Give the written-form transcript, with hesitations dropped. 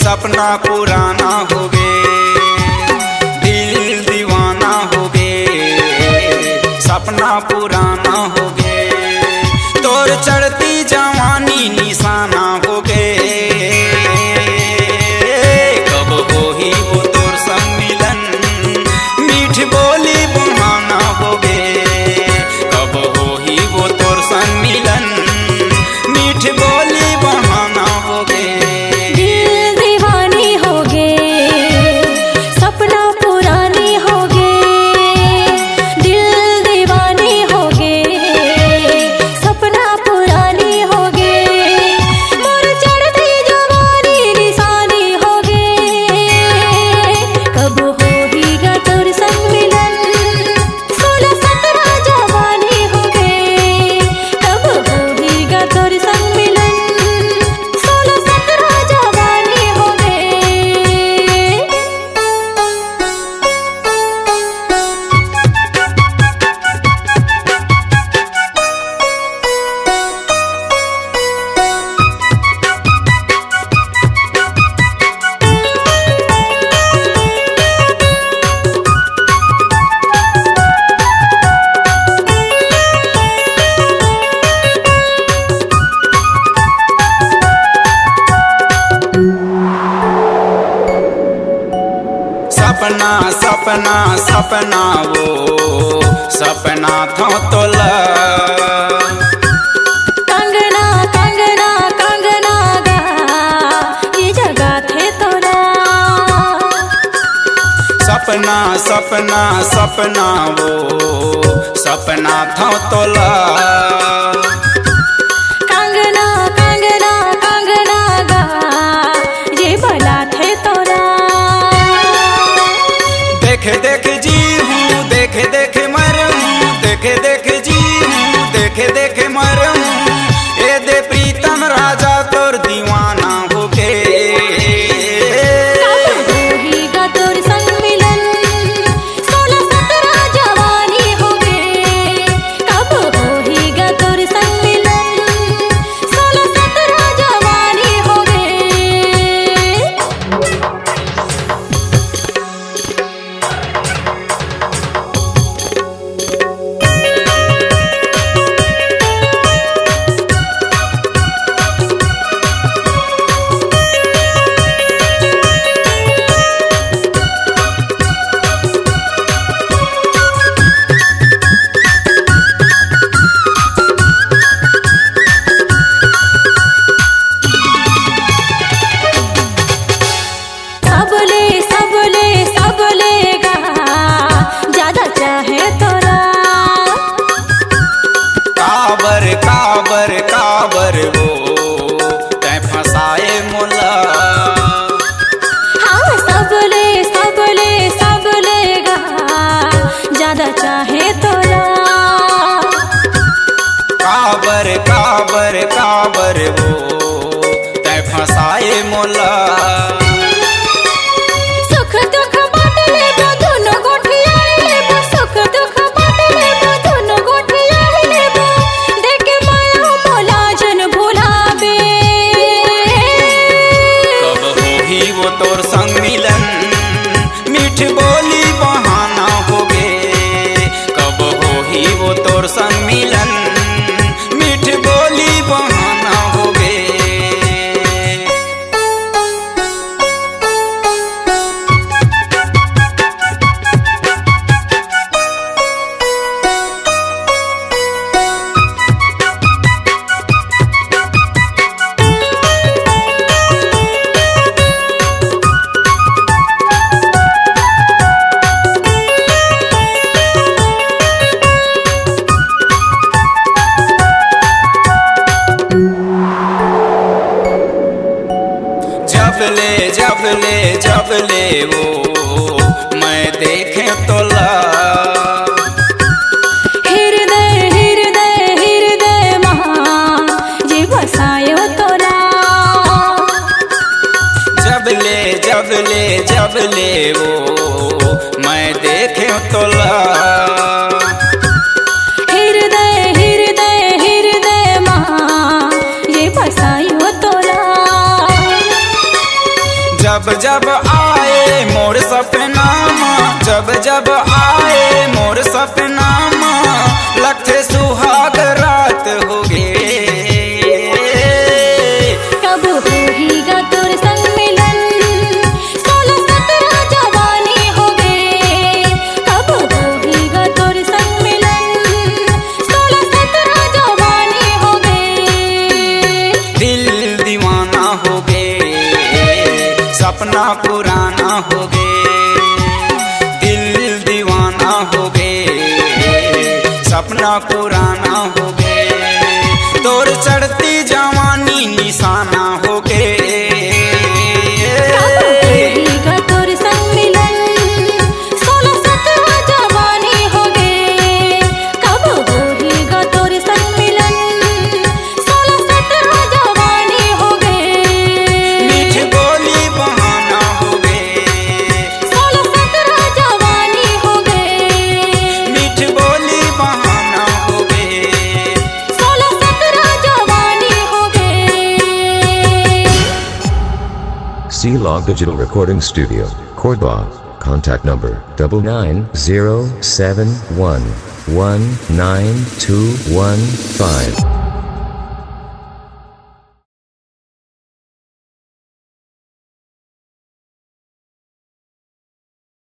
सपना पुराना हो गए, दिल दीवाना हो गए, सपना पुराना हो गए, तोर चढ़ती जवानी निशाना हो गए। कब होही वो तोर सम्मिलन, मीठ बोली बहाना हो गए, कब होही वो तोर सम्मिलन, मीठ बोली बहाना हो गए। सपना सपना सपना वो सपना था तोला, कंगना कंगना कंगना गा ये जगह थे तोरा। सपना सपना सपना वो सपना था तोला, कंगना कंगना कंगना गा ये भला थे तोरा। देख देख जी हूँ, देख देख मर हूँ, देख देख जी हूँ, देख देख मर हूँ, ए दे प्रीतम राजा तोर दीवाना हो के। कब होगा तोर संग मिलन, 16-17 जवानी हो गए, कब होगा तोर संग मिलन, 16-17 जवानी हो गए। काबर काबर वो तै फसाए मोला, हाँ सब लेगा ज्यादा चाहे तोरा। काबर काबर काबर वो तै फसाए मोला, सुख दुख बांट लेबो दोनों गोठिया लेबो, सुख दुख बांट लेबो दोनों गोठिया लेबो, देख माया मोला जन भुलाबे। कब होही वो तोर संग मिलन, मीठ बोली बहाना हो गे, कब होही वो तोर संग मिलन, मीठ बोली बहाना हो गे। वो मैं देखे तोला। हृदय हृदय हृदय महा जे बसायो तोरा। जब ले वो मैं देखे तोला। हृदय हृदय हृदय महा जे बसायो तोरा। जब आए मोर सपनामा, जब आए मोर सपनामा, लगते सुहाग रात हो गे। कब होगा तोर संग मिलन, 16-17 जवानी हो गे। कब होगा तोर संग मिलन, 16-17 जवानी हो गे। दिल दीवाना हो गे, सपना पुराना हो गे। दिल दीवाना हो गे, सपना पुराना हो गे। तोर चढ़ती जवानी निशाना हो गे। कब होगा तोर संग मिलन, 16-17 जवानी हो गे। कब होगा तोर संग मिलन, 16-17 जवानी हो गे। मीठ बोली बहाना हो गे, 16-17 जवानी हो गे। मीठ बोली बहाना हो गे। 16-17 जवानी हो गे। C-Log Digital Recording Studio, Cordoba. Contact number 99071192115.